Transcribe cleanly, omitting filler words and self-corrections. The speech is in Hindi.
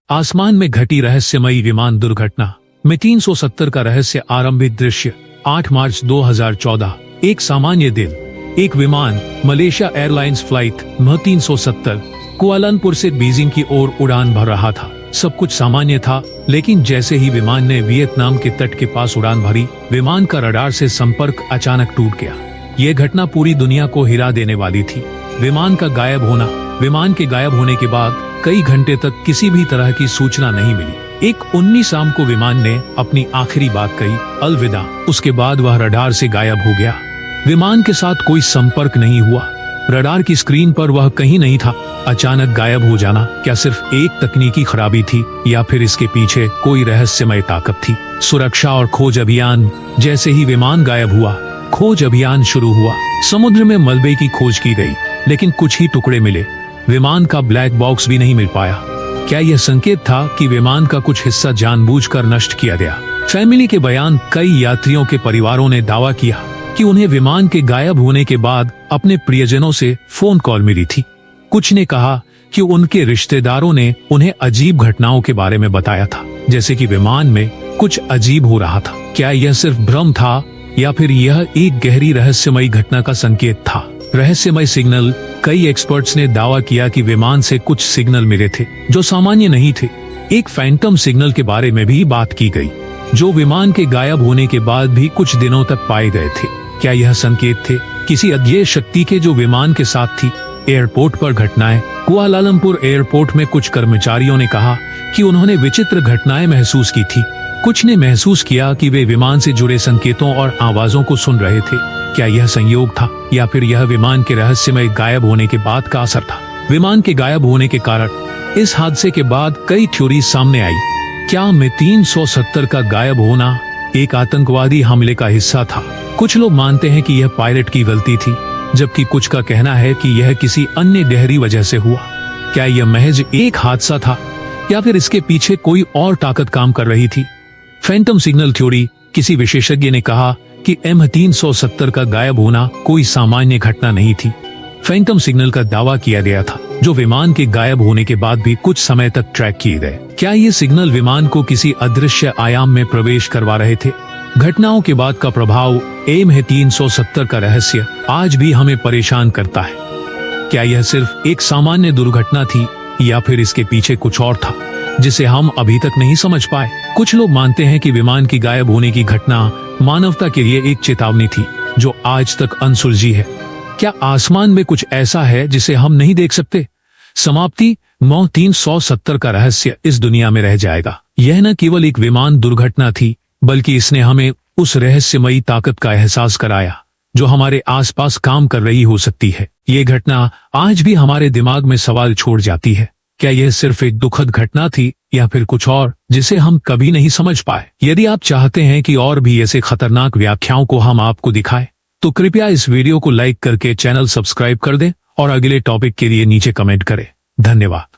आसमान में घटी रहस्यमयी विमान दुर्घटना में 370 का रहस्य आरंभिक दृश्य 8 मार्च 2014। एक सामान्य दिन, एक विमान Malaysia airlines flight MH370 Kuala Lumpur से बीजिंग की ओर उड़ान भर रहा था। सब कुछ सामान्य था, लेकिन जैसे ही विमान ने वियतनाम के तट के पास उड़ान भरी, विमान का रडार से संपर्क अचानक टूट गया। यह घटना पूरी दुनिया को हिला देने वाली थी। विमान के गायब होने के बाद कई घंटे तक किसी भी तरह की सूचना नहीं मिली। एक 19 शाम को विमान ने अपनी आखिरी बात कही, अलविदा। उसके बाद वह रडार से गायब हो गया। विमान के साथ कोई संपर्क नहीं हुआ। रडार की स्क्रीन पर वह कहीं नहीं था। अचानक गायब हो जाना क्या सिर्फ एक तकनीकी खराबी थी, या फिर इसके पीछे कोई रहस्यमय ताकत थी? सुरक्षा और खोज अभियान। जैसे ही विमान गायब हुआ, खोज अभियान शुरू हुआ। समुद्र में मलबे की खोज की गई, लेकिन कुछ ही टुकड़े मिले। विमान का ब्लैक बॉक्स भी नहीं मिल पाया। क्या यह संकेत था कि विमान का कुछ हिस्सा जानबूझकर नष्ट किया गया? फैमिली के बयान। कई यात्रियों के परिवारों ने दावा किया कि उन्हें विमान के गायब होने के बाद अपने प्रियजनों से फोन कॉल मिली थी। कुछ ने कहा कि उनके रिश्तेदारों ने उन्हें अजीब घटनाओं के बारे में बताया था, जैसे कि विमान में कुछ अजीब हो रहा था। क्या यह सिर्फ भ्रम था, या फिर यह एक गहरी रहस्यमयी घटना का संकेत था? रहस्यमय सिग्नल। कई एक्सपर्ट्स ने दावा किया कि विमान से कुछ सिग्नल मिले थे जो सामान्य नहीं थे। एक फैंटम सिग्नल के बारे में भी बात की गई, जो विमान के गायब होने के बाद भी कुछ दिनों तक पाए गए थे। क्या यह संकेत थे किसी अज्ञेय शक्ति के जो विमान के साथ थी? एयरपोर्ट पर घटनाएं। कुआलालंपुर एयरपोर्ट में कुछ कर्मचारियों ने कहा कि उन्होंने विचित्र घटनाएं महसूस की थी। कुछ ने महसूस किया कि वे विमान से जुड़े संकेतों और आवाजों को सुन रहे थे। क्या यह संयोग था, या फिर यह विमान के रहस्यमय गायब होने के बाद का असर था? विमान के गायब होने के कारण। इस हादसे के बाद कई थ्योरी सामने आई। क्या MH370 का गायब होना एक आतंकवादी हमले का हिस्सा था? कुछ लोग मानते हैं कि यह पायलट की गलती थी, जबकि कुछ का कहना है कि यह किसी अन्य गहरी वजह से हुआ। क्या यह महज एक हादसा था, या फिर इसके पीछे कोई और ताकत काम कर रही थी? Phantom signal theory. किसी विशेषज्ञ ने कहा कि MH370 का गायब होना कोई सामान्य घटना नहीं थी। फैंटम सिग्नल का दावा किया गया था, जो विमान के गायब होने के बाद भी कुछ समय तक ट्रैक किए गए। क्या ये सिग्नल विमान को किसी अदृश्य आयाम में प्रवेश करवा रहे थे? घटनाओं के बाद का प्रभाव। MH370 का रहस्य आज भी हमें परेशान करता है। क्या यह सिर्फ एक सामान्य दुर्घटना थी, या फिर इसके पीछे कुछ और था जिसे हम अभी तक नहीं समझ पाए? कुछ लोग मानते हैं कि विमान की गायब होने की घटना मानवता के लिए एक चेतावनी थी, जो आज तक अनसुलझी है। क्या आसमान में कुछ ऐसा है जिसे हम नहीं देख सकते? समाप्ति। MH370 का रहस्य इस दुनिया में रह जाएगा। यह न केवल एक विमान दुर्घटना थी, बल्कि इसने हमें उस रहस्यमयी ताकत का एहसास कराया जो हमारे आसपास काम कर रही हो सकती है। ये घटना आज भी हमारे दिमाग में सवाल छोड़ जाती है। क्या यह सिर्फ एक दुखद घटना थी, या फिर कुछ और जिसे हम कभी नहीं समझ पाए? यदि आप चाहते हैं कि और भी ऐसे खतरनाक व्याख्याओं को हम आपको दिखाएं, तो कृपया इस वीडियो को लाइक करके चैनल सब्सक्राइब कर दें और अगले टॉपिक के लिए नीचे कमेंट करें। धन्यवाद।